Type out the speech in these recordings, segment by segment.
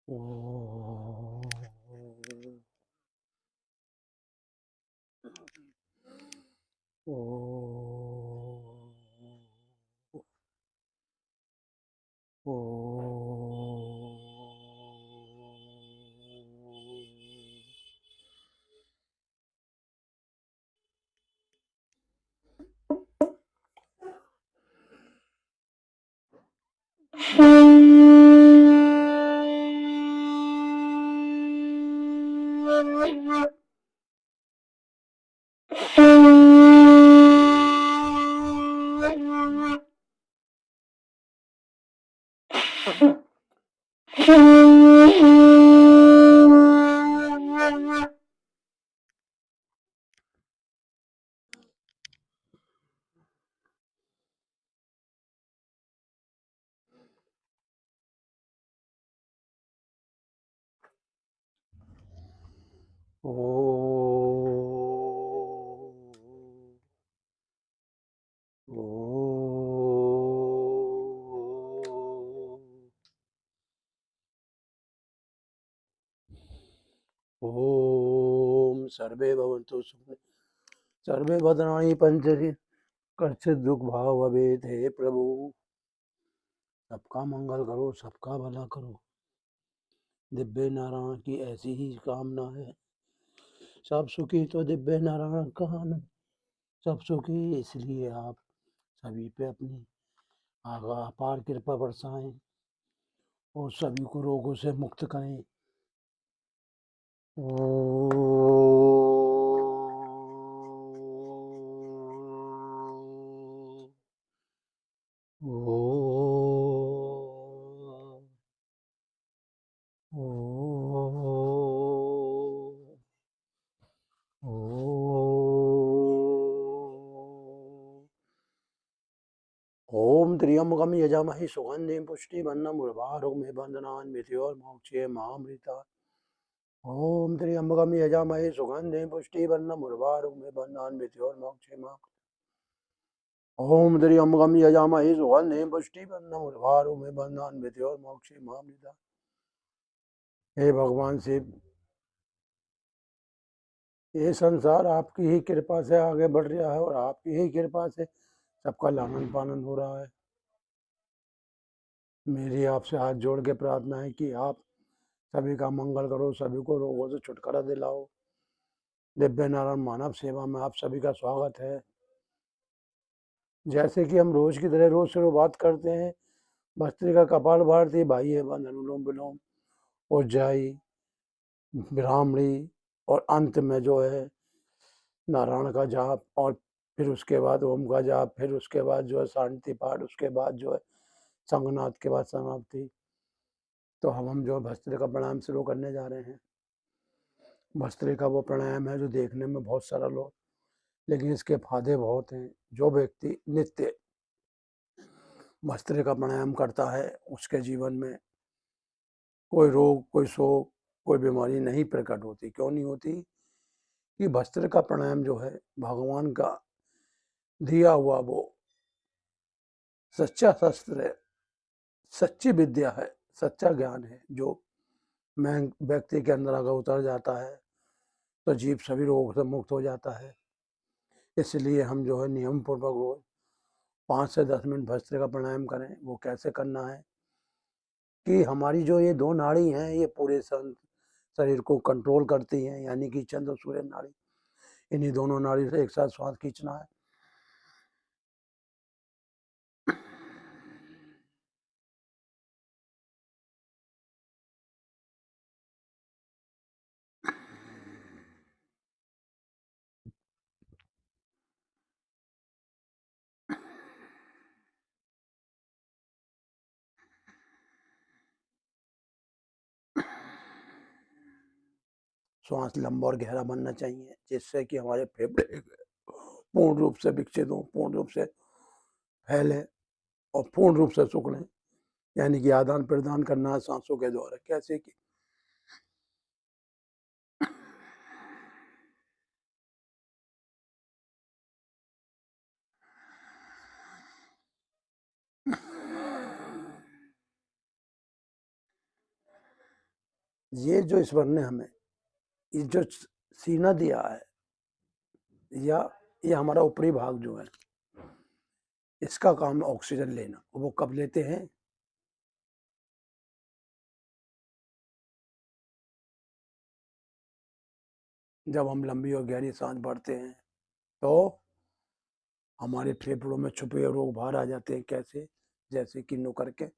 ओ ओ ओ ओम सर्वे भवन्तु सुखिनः सर्वे भद्राणि पश्यन्तु कश्चित् दुःख भाग भवेत्। हे प्रभु, सबका मंगल करो, सबका भला करो। दिव्य नारायण की ऐसी ही कामना है। सब सुखी तो दिव्य नारायण कहा नहीं। सब सुखी इसलिए आप सभी पे अपनी अपार कृपा बरसाएं और सभी को रोगों से मुक्त करें। ओम त्र्यंबकम यजामहे सुगंधिं पुष्टिवर्धनम् उर्वारुकमिव बन्धनान् मृत्योर्मोक्षये मामृतात्। ओम त्र्यंबकम यजामहे सुगंधिं पुष्टिवर्धनम् उर्वारुकमिव बन्धनान् मृत्योर्मोक्षये मामृतात्। ओम त्र्यंबकम यजामहे सुगंधिं पुष्टिवर्धनम् उर्वारुकमिव बन्धनान् मृत्योर्मोक्षये मामृतात्। हे भगवान शिव, ये संसार आपकी ही कृपा से आगे बढ़ रहा है और आपकी ही कृपा से सबका लालन पालन हो रहा है। मेरी आपसे हाथ जोड़ के प्रार्थना है कि आप सभी का मंगल करो, सभी को रोगों से छुटकारा दिलाओ। दिव्य नारायण मानव सेवा में आप सभी का स्वागत है। जैसे कि हम रोज की तरह रोज शुरुआत करते हैं, भस्त्रिका, कपाल भारती, बाह्य बंध, अनुलोम विलोम, उज्जाई, ब्राह्मणी और अंत में जो है नारायण का जाप, और फिर उसके बाद ओम का जाप, फिर उसके बाद जो है शांति पाठ, उसके बाद जो है संगनाद के बाद समाप्ति। तो हम जो भस्त्रिका प्राणायाम शुरू करने जा रहे हैं। भस्त्रिका वो प्राणायाम है जो देखने में बहुत सरल हो, लेकिन इसके फायदे बहुत हैं। जो व्यक्ति नित्य भस्त्रिका प्राणायाम करता है उसके जीवन में कोई रोग, कोई शोक, कोई बीमारी नहीं प्रकट होती। क्यों नहीं होती? कि भस्त्रिका प्राणायाम जो है भगवान का दिया हुआ वो सच्चा शस्त्र है, सच्ची विद्या है, सच्चा ज्ञान है, जो मैं व्यक्ति के अंदर अगर उतर जाता है तो जीव सभी रोगों से मुक्त हो जाता है। इसलिए हम जो है नियम पूर्वक रोज 5 से 10 मिनट भस्त्रिका प्राणायाम करें। वो कैसे करना है कि हमारी जो ये दो नाड़ी हैं ये पूरे शरीर को कंट्रोल करती हैं, यानी कि चंद्र सूर्य नाड़ी। इन्हीं दोनों नाड़ी से एक साथ श्वास खींचना है। श्वास लंबा और गहरा बनना चाहिए, जिससे कि हमारे फेफड़े पूर्ण रूप से विकसित हों, पूर्ण रूप से फैले और पूर्ण रूप से सुख लें। यानी कि आदान प्रदान करना है सांसों के द्वारा। कैसे कि ये जो ईश्वर ने हमें ये जो सीना दिया है, या ये हमारा ऊपरी भाग जो है, इसका काम है ऑक्सीजन लेना। वो कब लेते हैं? जब हम लंबी और गहरी सांस भरते हैं, तो हमारे फेफड़ों में छुपे हुए रोग बाहर आ जाते हैं। कैसे? जैसे कि नो करके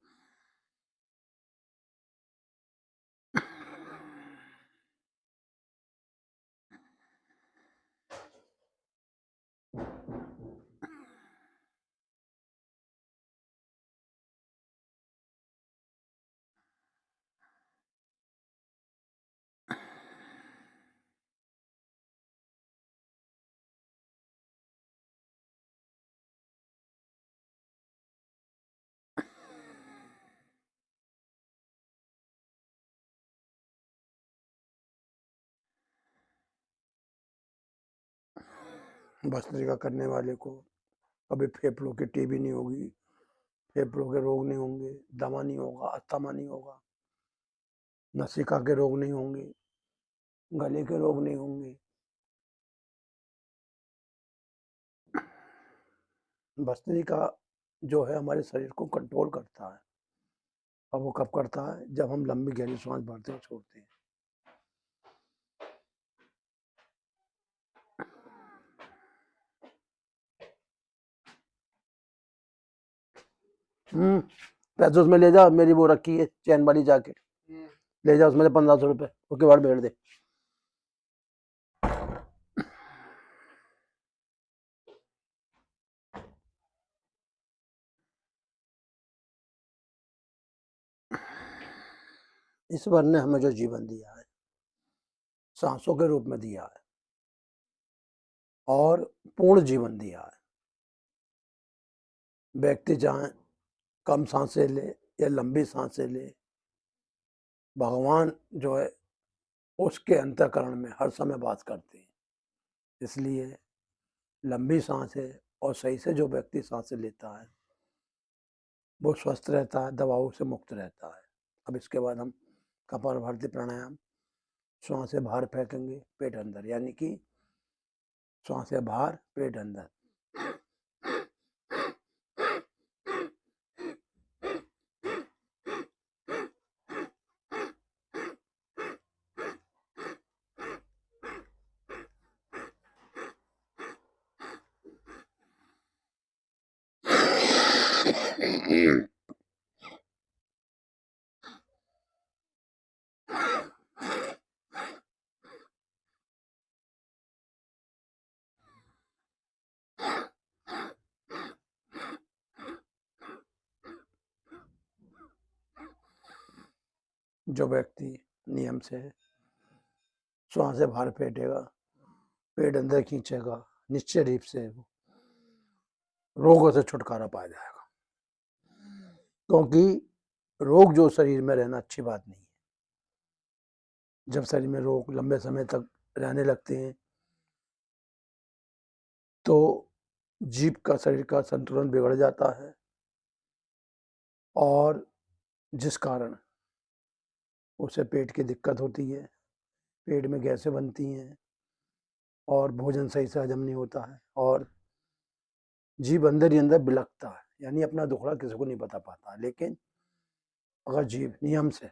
भस्त्रिका करने वाले को कभी फेफड़ों की टीबी नहीं होगी, फेफड़ों के रोग नहीं होंगे, दमा नहीं होगा, अस्थमा नहीं होगा, नसिका के रोग नहीं होंगे, गले के रोग नहीं होंगे। भस्त्रिका जो है हमारे शरीर को कंट्रोल करता है। और वो कब करता है? जब हम लंबी गहरी सांस भरते हैं, छोड़ते हैं। पैसे उसमें ले जा, मेरी वो रखी है चैन वाली जैकेट, ले जा, उसमें 1500 रुपये उसके बाद भेड़ दे। ईश्वर ने हमें जो जीवन दिया है, सांसों के रूप में दिया है, और पूर्ण जीवन दिया है। व्यक्ति चाहे कम सांसें ले या लंबी सांसें ले, भगवान जो है उसके अंतःकरण में हर समय वास करते हैं। इसलिए लंबी सांसें और सही से जो व्यक्ति सांसें लेता है, वो स्वस्थ रहता है, दवाओं से मुक्त रहता है। अब इसके बाद हम कपालभाति प्राणायाम, श्वासें बाहर फेंकेंगे, पेट अंदर, यानी कि श्वासें बाहर, पेट अंदर। जो व्यक्ति नियम से श्वासें बाहर फेंकेगा, पेट अंदर खींचेगा, निश्चय रूप से वो रोगों से छुटकारा पाया जाएगा। क्योंकि रोग जो शरीर में रहना अच्छी बात नहीं है। जब शरीर में रोग लंबे समय तक रहने लगते हैं, तो जीव का, शरीर का संतुलन बिगड़ जाता है, और जिस कारण उसे पेट की दिक्कत होती है, पेट में गैसें बनती हैं, और भोजन सही से हजम नहीं होता है, और जीव अंदर ही अंदर बिलखता है, यानी अपना दुखड़ा किसी को नहीं बता पाता। लेकिन अगर जीव नियम से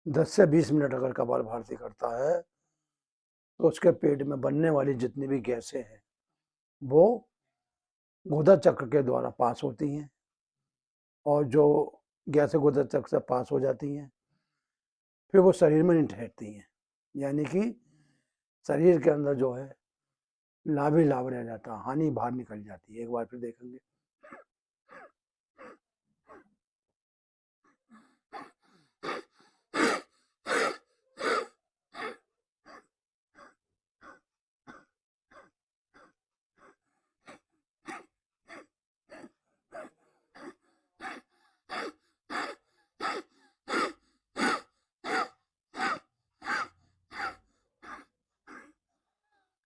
10 से 20 मिनट अगर कपालभाति करता है, तो उसके पेट में बनने वाली जितनी भी गैसें हैं, वो गुदा चक्र के द्वारा पास होती हैं, और जो गैसें गुदा चक्र से पास हो जाती हैं, फिर वो शरीर में नहीं ठहरती हैं, यानी कि शरीर के अंदर जो है लाभ ही लाभ रह जाता है, हानि बाहर निकल जाती है। एक बार फिर देखेंगे।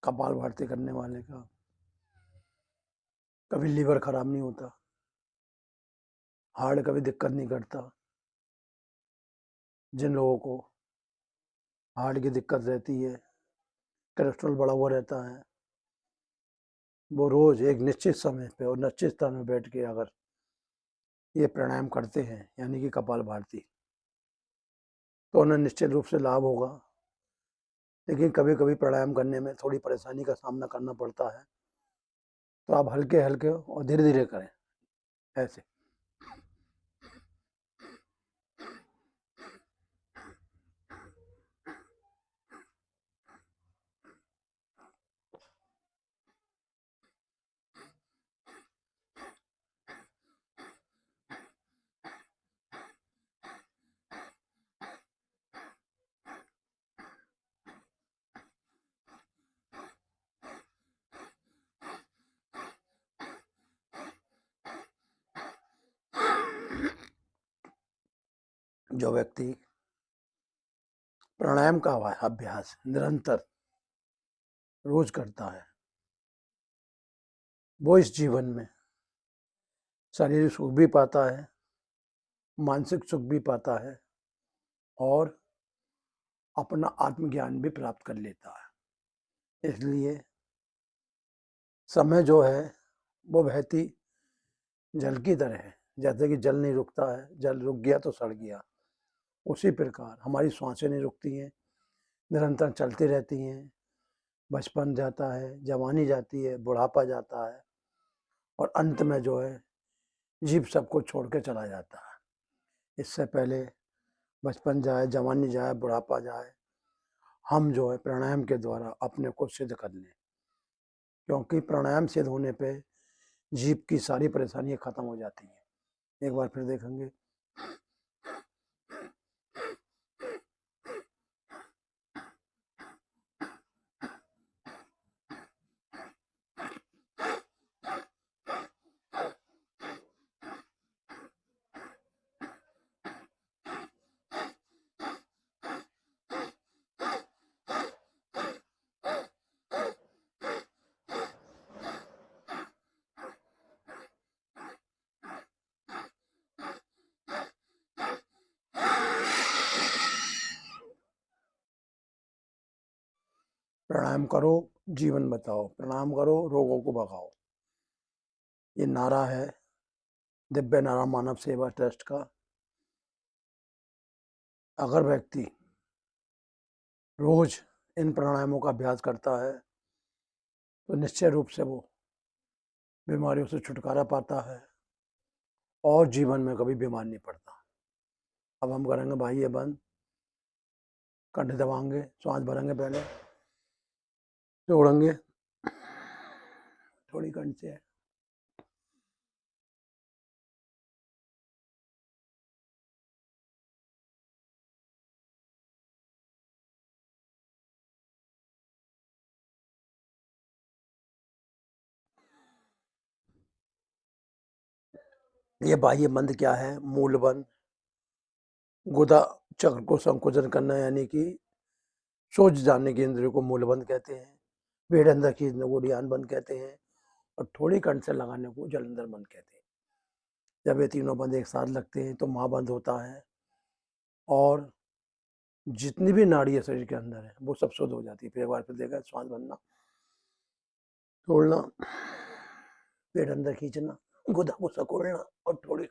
कपालभाति करने वाले का कभी लीवर खराब नहीं होता, हार्ट कभी दिक्कत नहीं करता, जिन लोगों को हार्ट की दिक्कत रहती है, कोलेस्ट्रॉल बढ़ा हुआ रहता है, वो रोज एक निश्चित समय पे और निश्चित स्थान में बैठ के अगर ये प्राणायाम करते हैं, यानी कि कपालभाति, तो उन्हें निश्चित रूप से लाभ होगा। लेकिन कभी कभी प्राणायाम करने में थोड़ी परेशानी का सामना करना पड़ता है, तो आप हल्के हल्के और धीरे धीरे करें ऐसे। जो व्यक्ति प्राणायाम का अभ्यास निरंतर रोज करता है, वो इस जीवन में शारीरिक सुख भी पाता है, मानसिक सुख भी पाता है और अपना आत्मज्ञान भी प्राप्त कर लेता है। इसलिए समय जो है वो बहती जल की तरह है। जैसे कि जल नहीं रुकता है, जल रुक गया तो सड़ गया, उसी प्रकार हमारी सांसें नहीं रुकती हैं, निरंतर चलती रहती हैं। बचपन जाता है, जवानी जाती है, बुढ़ापा जाता है और अंत में जो है जीव सबको छोड़ के चला जाता है। इससे पहले बचपन जाए, जवानी जाए, बुढ़ापा जाए, हम जो है प्राणायाम के द्वारा अपने को सिद्ध कर लें, क्योंकि प्राणायाम सिद्ध होने पे जीव की सारी परेशानियां खत्म हो जाती हैं। एक बार फिर देखेंगे। प्राणायाम करो, जीवन बचाओ। प्राणायाम करो, रोगों को भगाओ। ये नारा है दिव्य नारा मानव सेवा ट्रस्ट का। अगर व्यक्ति रोज इन प्राणायामों का अभ्यास करता है तो निश्चय रूप से वो बीमारियों से छुटकारा पाता है और जीवन में कभी बीमार नहीं पड़ता। अब हम करेंगे भाई ये बंद, कंठ दबाएंगे, सांस भरेंगे, पहले छोड़ेंगे थोड़ी कंठ से। ये बाह्य बंद क्या है? मूल बंद, गुदा चक्र को संकुचन करना, यानी कि सोच जानने की इंद्रियों को मूल बंद कहते हैं। पेट अंदर खींचने को उड़ियान बंद कहते हैं और थोड़ी कंठ से लगाने को जलंधर बंद कहते हैं। जब ये तीनों बंद एक साथ लगते हैं तो महाबंद होता है और जितनी भी नाड़ी है शरीर के अंदर है वो सब शुद्ध हो जाती है। फिर एक बार फिर देखा, श्वास भरना, छोड़ना, पेट अंदर खींचना, गुदा को सकोड़ना और थोड़ी।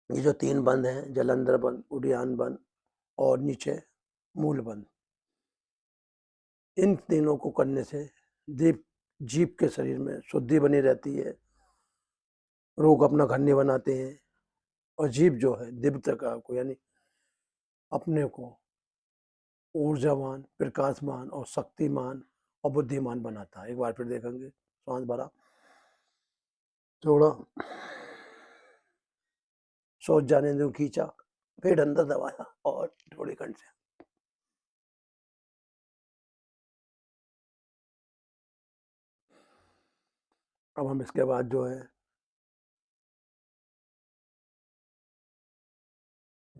ये जो तीन बंद हैं, जलंधर बंद, उड़ियान बंद और नीचे मूल बंद, इन तीनों को करने से दीप जीव के शरीर में शुद्धि बनी रहती है, रोग अपना घर नहीं बनाते हैं और जीव जो है दिव्यता को, यानी अपने को ऊर्जावान, प्रकाशमान और शक्तिमान और बुद्धिमान बनाता है। एक बार फिर देखेंगे, सांस भरा, छोड़ा, सोच जाने दो, खींचा, पेट अंदर दबाया और थोड़ी कंठ से। अब हम इसके बाद जो है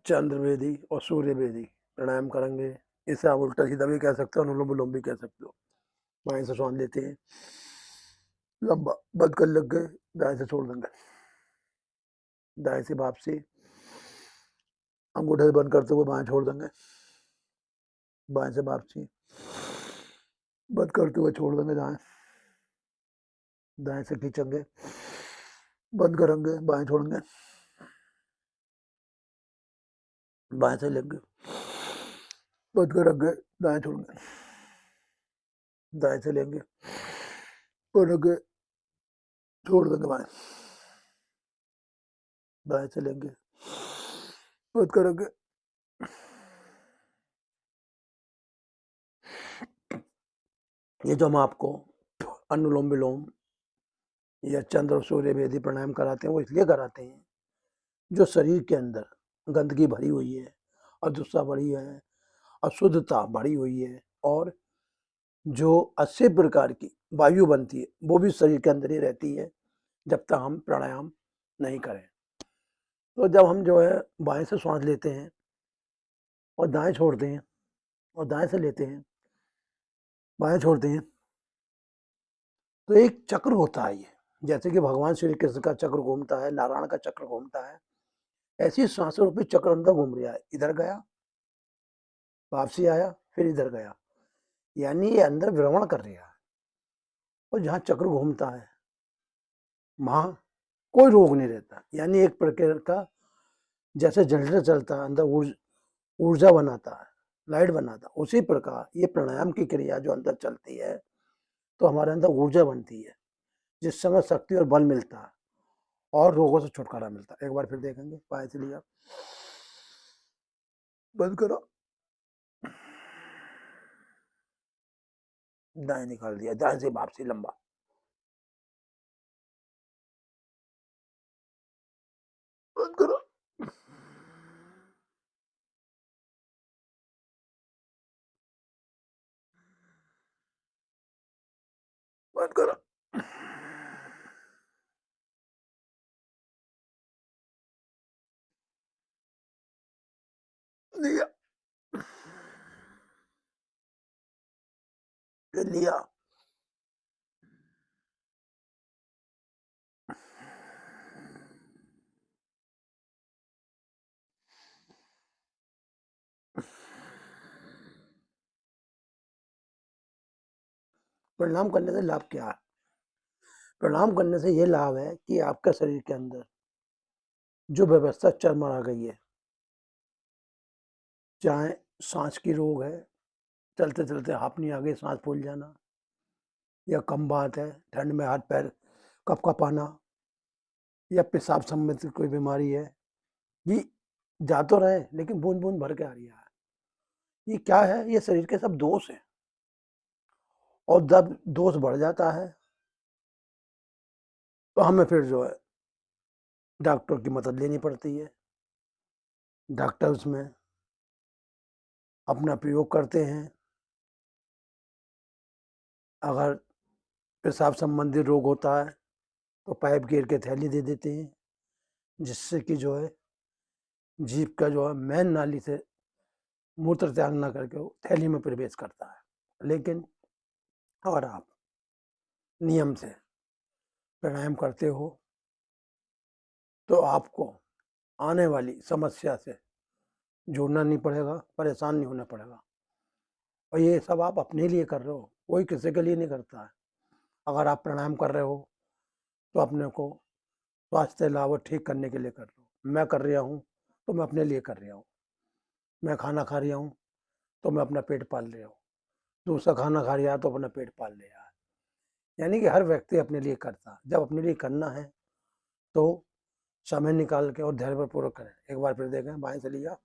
चंद्र वेदी और सूर्य वेदी प्राणायाम करेंगे। इसे आप उल्टा सीधा भी कह सकते हो, अनुलोम विलोम भी कह सकते हो। बाएं से सांस लेते हैं, लंबा बंद कर लग गए, दाएं से छोड़ देंगे, दाएं से वापसी, अंगूठे से बंद करते हुए बाएं छोड़ देंगे, बाएं से वापसी, बंद करते हुए छोड़ देंगे दाएं, दाएं से खींचेंगे, बंद करेंगे, बाएं छोड़ेंगे, बाएं से लेंगे, बंद करेंगे, दाएं छोड़ेंगे, दाएं से लेंगे, पढ़ेंगे, छोड़ देंगे बाएं, बाएं से लेंगे, बंद करेंगे। ये जो हम आपको अनुलोम विलोम या चंद्र और सूर्य भेदी प्राणायाम कराते हैं, वो इसलिए कराते हैं जो शरीर के अंदर गंदगी भरी हुई है, अदुष्टा बढ़ी है, अशुद्धता बढ़ी हुई है, और जो 80 प्रकार की वायु बनती है वो भी शरीर के अंदर ही रहती है जब तक हम प्राणायाम नहीं करें। तो जब हम जो है बाएं से श्वास लेते हैं और दाएं छोड़ते हैं, और दाएं से लेते हैं, बाएं छोड़ते हैं, तो एक चक्र होता है। ये जैसे कि भगवान श्री कृष्ण का चक्र घूमता है, नारायण का चक्र घूमता है, ऐसी सांसों रूपी चक्र अंदर घूम रहा है। इधर गया, वापसी आया, फिर इधर गया, यानी ये अंदर भ्रमण कर रहा है। और जहाँ चक्र घूमता है वहाँ कोई रोग नहीं रहता, यानी एक प्रकार का जैसे जनरेटर चलता है, अंदर ऊर्जा बनाता है, लाइट बनाता है, उसी प्रकार ये प्राणायाम की क्रिया जो अंदर चलती है तो हमारे अंदर ऊर्जा बनती है, जिस समय शक्ति और बल मिलता है और रोगों से छुटकारा मिलता है। एक बार फिर देखेंगे, बाएं से लिया, बंद करो, दाएं निकाल दिया, दाएं से वापसी लंबा, बंद करो, बंद करो, लिया, लिया, प्रणाम करने से लाभ क्या है? प्रणाम करने से ये लाभ है कि आपका शरीर के अंदर जो व्यवस्था चरमरा गई है, चाहे सांस की रोग है, चलते चलते हांफनी आ गई, सांस फूल जाना, या कम बात है ठंड में हाथ पैर कपकपाना, या पेशाब संबंधित कोई बीमारी है, ये जा तो रहे लेकिन बूंद बूंद भर के आ रही है। ये क्या है? ये शरीर के सब दोष है, और जब दोष बढ़ जाता है तो हमें फिर जो है डॉक्टर की मदद लेनी पड़ती है। डॉक्टर उसमें अपना प्रयोग करते हैं। अगर पेशाब संबंधी रोग होता है तो पाइप घेर के थैली दे देते हैं, जिससे कि जो है जीभ का जो है मेन नाली से मूत्र त्याग न करके वो थैली में प्रवेश करता है। लेकिन अगर आप नियम से प्राणायाम करते हो तो आपको आने वाली समस्या से जूझना नहीं पड़ेगा, परेशान नहीं होना पड़ेगा। और ये सब आप अपने लिए कर रहे हो, कोई किसी के लिए नहीं करता है। अगर आप प्राणायाम कर रहे हो तो अपने को स्वास्थ्य लाभ और ठीक करने के लिए कर रहे हो। मैं कर रहा हूँ तो मैं अपने लिए कर रहा हूँ। मैं खाना खा रहा हूँ तो मैं अपना पेट पाल रहा हूँ, दूसरा खाना खा रहा है तो अपना पेट पाल रहा है। यानी कि हर व्यक्ति अपने लिए करता है। जब अपने लिए करना है तो समय निकाल के और धैर्य पूर्वक करें। एक बार फिर देखें, बाएं से लिया,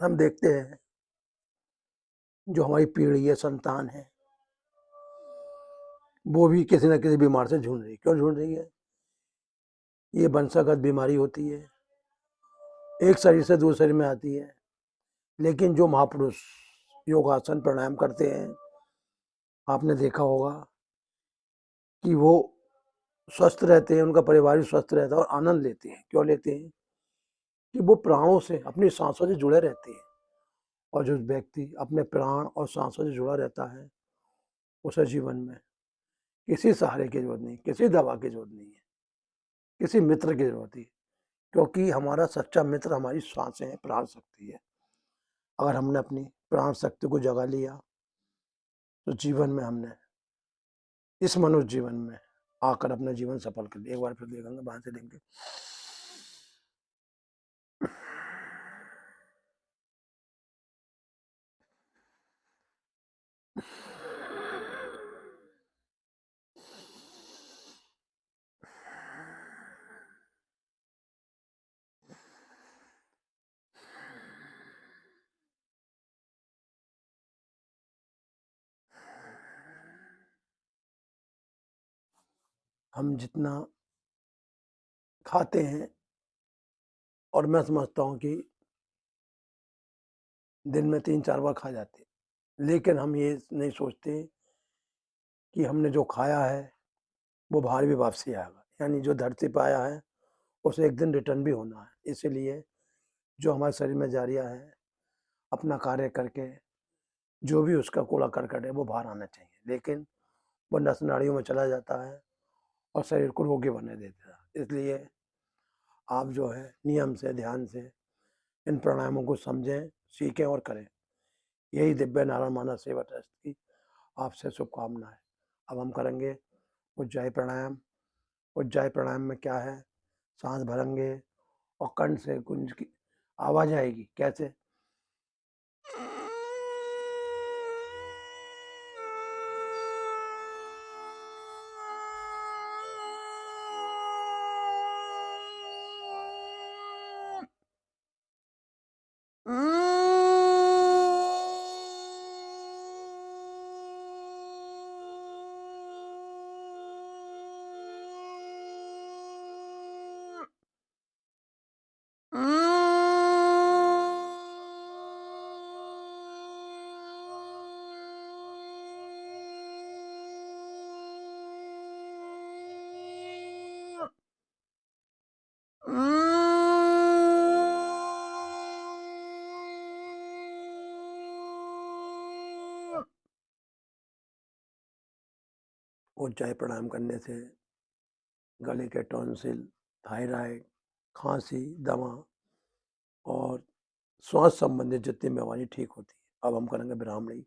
हम देखते हैं जो हमारी पीढ़ी है, संतान है, वो भी किसी न किसी बीमार से जूझ रही है। क्यों जूझ रही है? ये वंशागत बीमारी होती है, एक शरीर से दूसरे शरीर में आती है। लेकिन जो महापुरुष योगासन प्राणायाम करते हैं, आपने देखा होगा कि वो स्वस्थ रहते हैं, उनका परिवार भी स्वस्थ रहता है और आनंद लेते हैं। क्यों लेते हैं? कि वो प्राणों से, अपनी सांसों से जुड़े रहते हैं। और जो व्यक्ति अपने प्राण और सांसों से जुड़ा रहता है, उसे जीवन में किसी सहारे की जरूरत नहीं, किसी दवा की जरूरत नहीं है, किसी मित्र की जरूरत नहीं। क्योंकि हमारा सच्चा मित्र हमारी सांसें हैं, प्राण शक्ति है। अगर हमने अपनी प्राण शक्ति को जगा लिया तो जीवन में हमने इस मनुष्य जीवन में आकर अपना जीवन सफल कर लिया। एक बार फिर देखेंगे, बाहर से लेंगे। हम जितना खाते हैं, और मैं समझता हूँ कि दिन में 3-4 बार खा जाते हैं, लेकिन हम ये नहीं सोचते कि हमने जो खाया है वो बाहर भी वापसी आएगा। यानी जो धरती पर आया है उसे एक दिन रिटर्न भी होना है। इसीलिए जो हमारे शरीर में जारिया है, अपना कार्य करके जो भी उसका कूड़ा करकट है वो बाहर आना चाहिए। लेकिन वो नस नाड़ियों में चला जाता है और शरीर को रोगी बना देता है। इसलिए आप जो है नियम से, ध्यान से इन प्राणायामों को समझें, सीखें और करें। यही दिव्य नारायण मानस सेवा ट्रस्ट की आपसे शुभकामनाएं। अब हम करेंगे उज्जाई प्राणायाम। उज्जाई प्राणायाम में क्या है? सांस भरेंगे और कंठ से गुंज की आवाज आएगी। कैसे? उज्जाई प्राणायाम करने से गले के टॉन्सिल, थायराइड, खांसी, दमा और श्वास संबंधित जितनी बीमारी ठीक होती है। अब हम करेंगे ब्राह्मणी।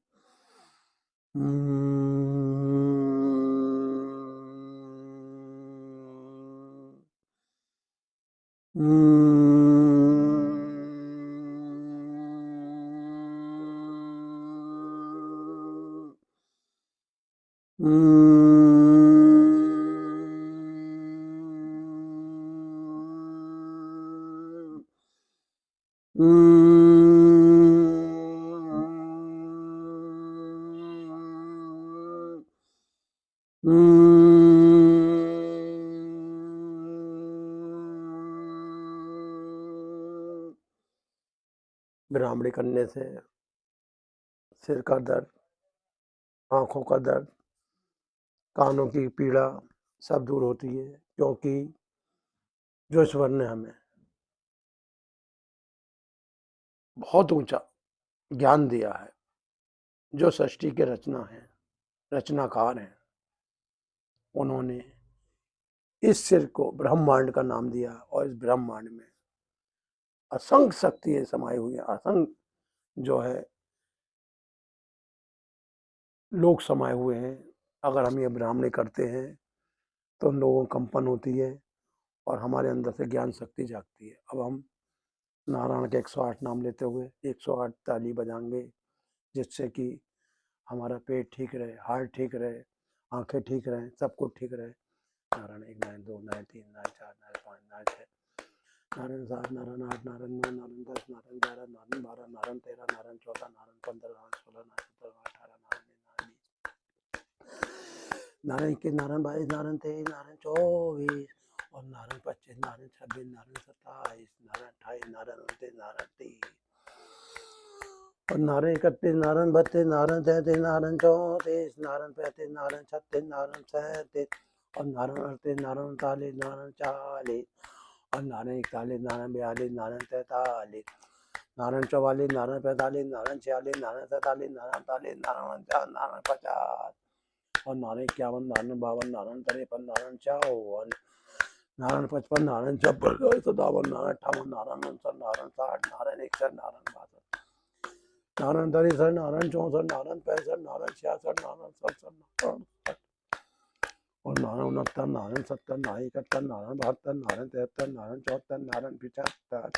ब्राह्मणी करने से सिर का दर्द, आंखों का दर्द, कानों की पीड़ा सब दूर होती है। क्योंकि जो ईश्वर ने हमें बहुत ऊंचा ज्ञान दिया है, जो सृष्टि के रचना है, रचनाकार हैं, उन्होंने इस सिर को ब्रह्मांड का नाम दिया। और इस ब्रह्मांड में असंख्य शक्तियां समाई हुई हैं, असंख्य जो है लोग समाये हुए हैं। अगर हम ये ब्राह्मणी करते हैं तो उन लोगों को कंपन होती है और हमारे अंदर से ज्ञान शक्ति जागती है। अब हम नारायण के 108 नाम लेते हुए 108 ताली बजाएंगे, जिससे कि हमारा पेट ठीक रहे, हार्ट ठीक रहे, आंखें ठीक रहें, सब कुछ ठीक रहे। नारायण 1 नारायण 2 नारायण 3 नारायण 4 नारायण 5 नारायण 6 नारायण 7, नारायण 8, नारायण 9, नारायण 10, नारायण 11, नारायण 12, नारायण 13, नारायण 14, नारायण 15, नारायण 16, नारायण 17, 18, नारायण 21, नारायण 22, नारायण 23, नारायण 24 और नारायण 25, नारायण 26, नारायण 27, नारायण 28, नारायण 29, नारायण 30 और नारायण 31, नारायण 32, नारायण 33, नारायण 34, नारायण 35, नारायण 36, नारायण 37 और नारायण 38, नारायण 39, नारायण 40 और नारायण 41, नारायण 42, नारायण 43, नारायण 44, नारायण 45, नारायण 46, नारायण 47, नारायण 48, नारायण 49, नारायण 50 और नारायण 51, नारायण 52, नारायण 53, नारायण 54, नारायण 55,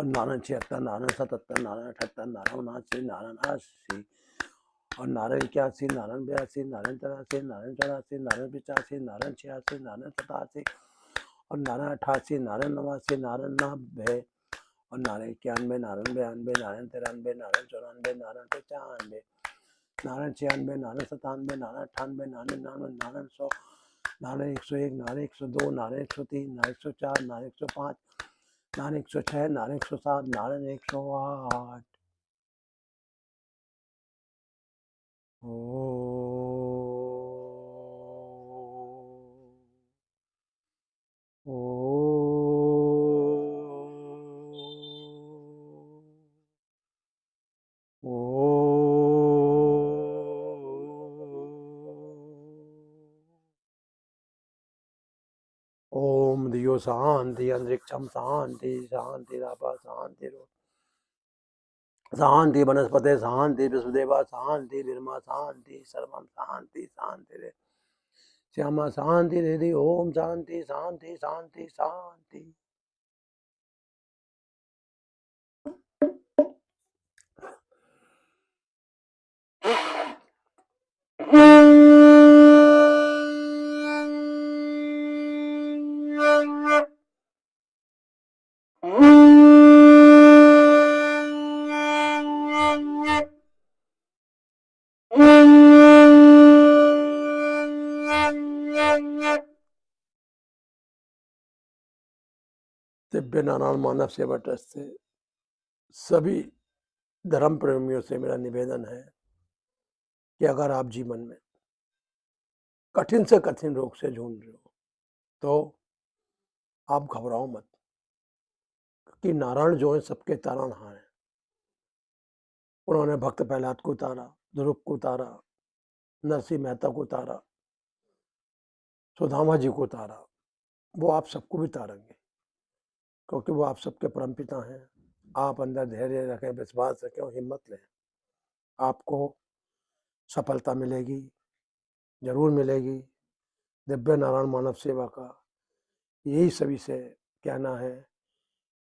नारायण 56, नारायण 57, नारायण 58, नारायण 59, नारायण 60, नारायण 61, नारायण 62, नारायण 63, नारायण 64, नारायण 65, नारायण 66, नारायण 67, नारायण 68 और नारायण 69, नारायण 70, नारायण 71, नारायण 72, नारायण 73, नारायण 74, नारायण 75 और नारायण 76, नारायण 77, नारायण 78, नारायण 79, नारायण 80 और नारायण 81, नारायण 82, नारायण 83, नारायण 84, नारायण 85, नारायण 86, नारायण 87 और नारायण 88, नारायण 89, नारायण 90 और नारायण 91, नारायण 92, नारायण 93, नारायण 94, नारायण 95, नारायण 96, नारायण 97, नारायण 98, नारायण 99, नारायण 100, नारायण 101, नारायण 102, नारायण 103, नारायण 104, नारायण 105, नारायण 106, नारायण 107, नारायण 108 ओम दियो शांति अंतरिक्षम शांति शांति शांति शांति वनस्पते शांति विश्वदेवा शांति निर्मा शांति सर्वम शांति शांति रे श्यामा शांति रे ओम शांति शांति शांति शांति दिव्य नारायण मानव सेवा ट्रस्ट से सभी धर्म प्रेमियों से मेरा निवेदन है कि अगर आप जीवन में कठिन से कठिन रोग से जूझ रहे हो तो आप घबराओ मत, कि नारायण जो है सबके तारणहार है। उन्होंने भक्त प्रहलाद को उतारा, ध्रुव को उतारा, नरसिंह मेहता को उतारा, सुदामा जी को उतारा, वो आप सबको भी तारेंगे, क्योंकि वो आप सबके परमपिता हैं। आप अंदर धैर्य रखें, विश्वास रखें और हिम्मत लें, आपको सफलता मिलेगी, जरूर मिलेगी। दिव्य नारायण मानव सेवा का यही सभी से कहना है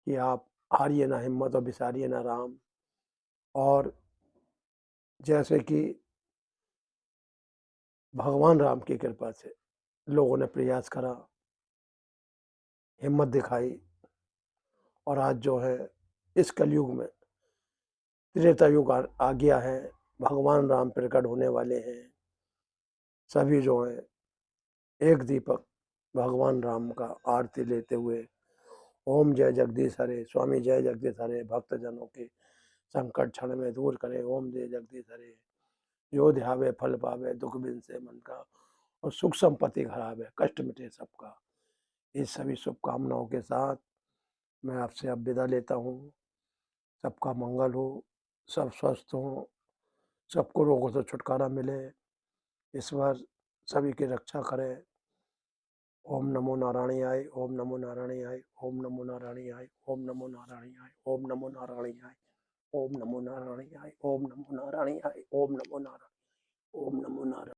कि आप हारिए ना हिम्मत और बिसारिए ना राम। और जैसे कि भगवान राम की कृपा से लोगों ने प्रयास करा, हिम्मत दिखाई और आज जो है इस कलयुग में त्रेता युग आ गया है, भगवान राम प्रकट होने वाले हैं। सभी जो है एक दीपक भगवान राम का आरती लेते हुए ओम जय जगदीश हरे, स्वामी जय जगदीश हरे, भक्तजनों के संकट क्षण में दूर करे, ओम जय जगदीश हरे, जो ध्यावे फल पावे, दुख बिन से मन का और सुख संपत्ति घरावे, कष्ट मिटे सबका। इस सभी शुभकामनाओं के साथ मैं आपसे अब विदा लेता हूँ। सबका मंगल हो, सब स्वस्थ हो, सबको रोगों से छुटकारा मिले, ईश्वर सभी की रक्षा करे। ओम नमो नारायणाय, ओम नमो नारायणाय, ओम नमो नारायणाय, ओम नमो नारायणाय, ओम नमो नारायणाय, ओम नमो नारायणाय, ओम नमो नारायणाय, ओम नमो नारायण, ओम नमो नारायण।